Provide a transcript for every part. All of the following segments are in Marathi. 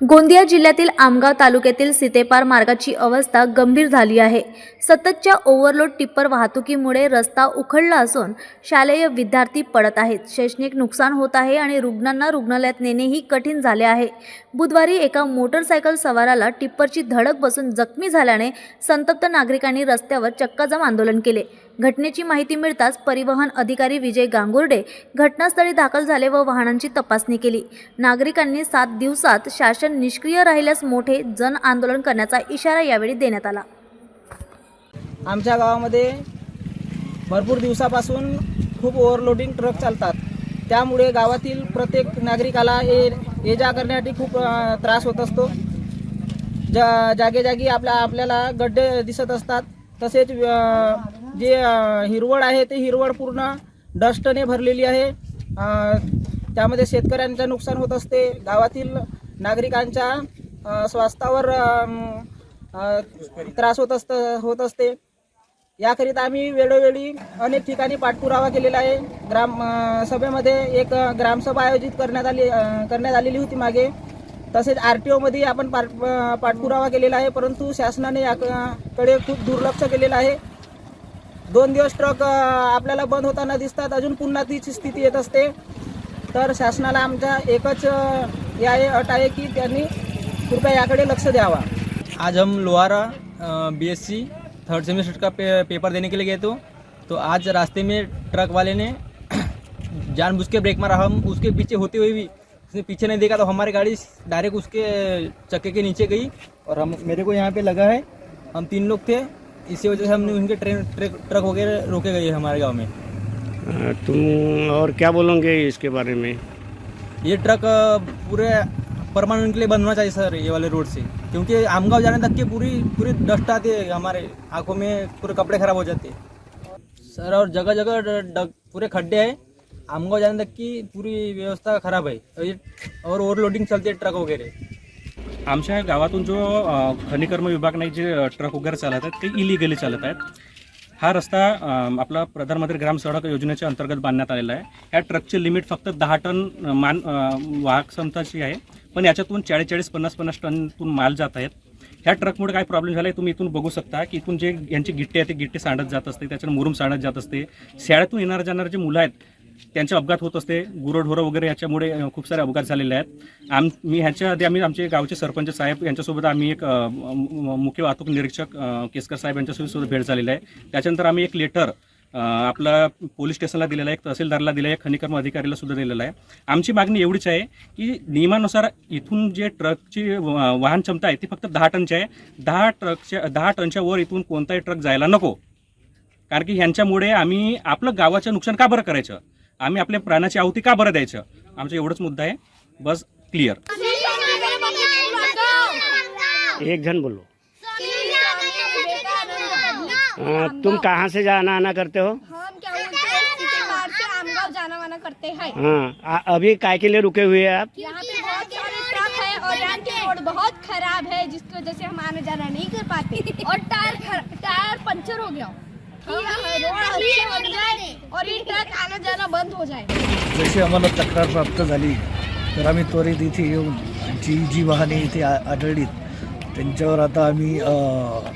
गोंदिया जिल्ह्यातील आमगाव तालुक्यातील सीतेपार मार्गाची अवस्था गंभीर झाली आहे। सततच्या ओव्हरलोड टिप्पर वाहतुकीमुळे रस्ता उखडला असून शालेय विद्यार्थी पडत आहेत, शैक्षणिक नुकसान होत आहे आणि रुग्णांना रुग्णालयात नेणेही कठीण झाले आहे। बुधवारी एका मोटरसायकल सवाराला टिप्परची धडक बसून जखमी झाल्याने संतप्त नागरिकांनी रस्त्यावर चक्काजाम आंदोलन केले। घटनेची माहिती मिळताच परिवहन अधिकारी विजय गांगुर्डे घटनास्थळी दाखल झाले व वाहनांची तपासणी केली। नागरिकांनी 7 दिवसात शासन निष्क्रिय राहिल्यास मोठे जन आंदोलन करण्याचा इशारा यावेळी देण्यात आला। आमच्या गावामध्ये भरपूर दिवसापासून खूप ओव्हरलोडिंग ट्रक चालतात, त्यामुळे गावातील प्रत्येक नागरिकाला ये जा करण्यासाठी खूप त्रास होत असतो। जागेजागी आपल्याला गड्डे दिसत असतात। तसेच जे हिरवळ आहे ते हिरवळ पूर्ण डस्टने भरलेली आहे। त्यामध्ये शेतकऱ्यांचं नुकसान होत असते, गावातील नागरिकांच्या स्वास्थ्यावर त्रास होत असते। याकरिता आम्ही वेळोवेळी अनेक ठिकाणी पाठपुरावा केलेला आहे। ग्रामसभेमध्ये एक ग्रामसभा आयोजित करण्यात आलेली होती मागे। तसेच RTO मध्ये आपण पाठपुरावा केलेला आहे, परंतु शासनाने याकडे खूप दुर्लक्ष केलेलं आहे। 2 दिवस ट्रक आपल्याला बंद होताना दिसतात, अजून पुन्हा तीच स्थिती येत असते। तर शासनाला आमचा एकच अट आहे की त्यांनी कृपया याकडे लक्ष द्यावा। आज हम लोहारा BSc 3rd सेमेस्टर का पेपर देने के लिए गए तो आज रास्ते में ट्रक वाले ने जानबूझ के ब्रेक मारा। हम उसके पीछे होते हुए भी उसने पीछे नहीं देखा तो हमारी गाड़ी डायरेक्ट उसके चक्के के नीचे गई और मेरे को यहाँ पे लगा है। हम 3 लोग थे, इसी वजह से हमने उनके ट्रक वगैरह रोके गए हमारे गांव में। तुम और क्या बोलोगे इसके बारे में? ये ट्रक पूरे परमानेंट के लिए बंद होना चाहिए सर, ये वाले रोड से, क्योंकि आमगांव जाने तक के पूरी डस्ट आती है, हमारे आंखों में पूरे कपड़े खराब हो जाते हैं सर। और जगह जगह पूरे खड्डे हैं, आमगांव जाने तक की पूरी व्यवस्था खराब है और ओव्हरलोडिंग चलते ट्रक वगैरे। आमच्या गावातून जो खनिकर्म विभागाने जे ट्रक वगैरे चालत आहेत ते इलिगली चालत आहेत। हा रस्ता आपला प्रधानमंत्री ग्राम सडक योजनेच्या अंतर्गत बांधण्यात आलेला आहे। या ट्रकची लिमिट फक्त 10 टन वाहक क्षमताची आहे, पण याच्यातून 40-50 टनतून माल जात आहेत। ह्या ट्रकमुळे काय प्रॉब्लेम झाला आहे तुम्ही इथून बघू शकता की इथून जे यांची गिट्टे आहे ते गिट्टे सांडत जात असते, त्याच्यानं मुरुम सांडत जात असते। शाळेतून येणारे जाणारे जे मुलं आहेत त्यांचे अपघात होत असते, गुरंढोरं वगैरे याच्यामुळे खूप सारे अपघात झालेले आहेत। मी ह्याच्या आधी आमचे गावचे सरपंच साहेब यांच्यासोबत आम्ही एक मुख्य वाहतूक निरीक्षक केसकर साहेब यांच्यासोबत सुद्धा भेट झालेली आहे। त्याच्यानंतर आम्ही एक लेटर आपला पोलीस स्टेशनला दिलेला आहे, एक तहसीलदारला दिला आहे, खनिकर्म अधिकारीला सुद्धा दिलेला आहे। आमची मागणी एवढीच आहे की नियमानुसार इथून जे ट्रकची वाहन क्षमता आहे ती फक्त 10 टनची आहे। 10 टनच्या वर इथून कोणताही ट्रक जायला नको, कारण की ह्यांच्यामुळे आम्ही आपलं गावाचं नुकसान का बरं करायचं, आम्ही आपल्या प्राणाची आहुती का बरं द्यायचं, आमचा एवढंच मुद्दा आहे, बस क्लियर। एक जन बोलो। तुम कहाँ से जाना आना करते हो? हम क्या सीतेपार से आमगांव जाना वाना करते हैं। हाँ, अभी काय के लिए रुके हुए हैं आप? यहाँ पे बहुत सारे ट्रक है और यहाँ की रोड बहुत खराब है, जिसकी वजह से हम आना जाना नहीं कर पाते और टायर पंचर हो गया। रोड अच्छे बन जाए और ये ट्रक आना जाना बंद हो जाए। जशी आम्हाला तक्रार प्राप्त झाली तर आम्ही त्वरित इथे येऊन जी वाहने इथे आढळलीत त्यांच्यावर आता आम्ही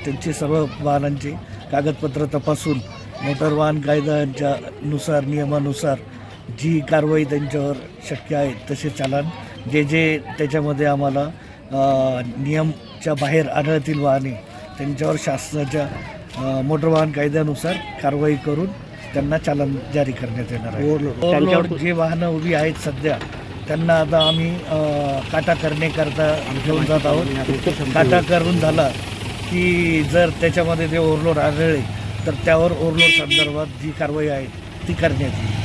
त्यांचे सर्व वाहनांचे कागदपत्र तपासून मोटर वाहन कायद्याच्या नुसार नियमानुसार जी कारवाई त्यांच्यावर शक्य आहे तसे चालान जे त्याच्यामध्ये आम्हाला नियमच्या बाहेर आढळतील वाहने त्यांच्यावर शासनाच्या मोटर वाहन कायद्यानुसार कारवाई करून त्यांना चालन जारी करण्यात येणार आहे। ओव्हरलोड जे वाहनं उभी आहेत सध्या त्यांना आता आम्ही काटा करण्याकरता घेऊन जात आहोत। काटा करून झाला की जर त्याच्यामध्ये ते ओव्हरलोड आढळले तर त्यावर ओव्हरलोड संदर्भात जी कारवाई आहे ती करण्यात येईल।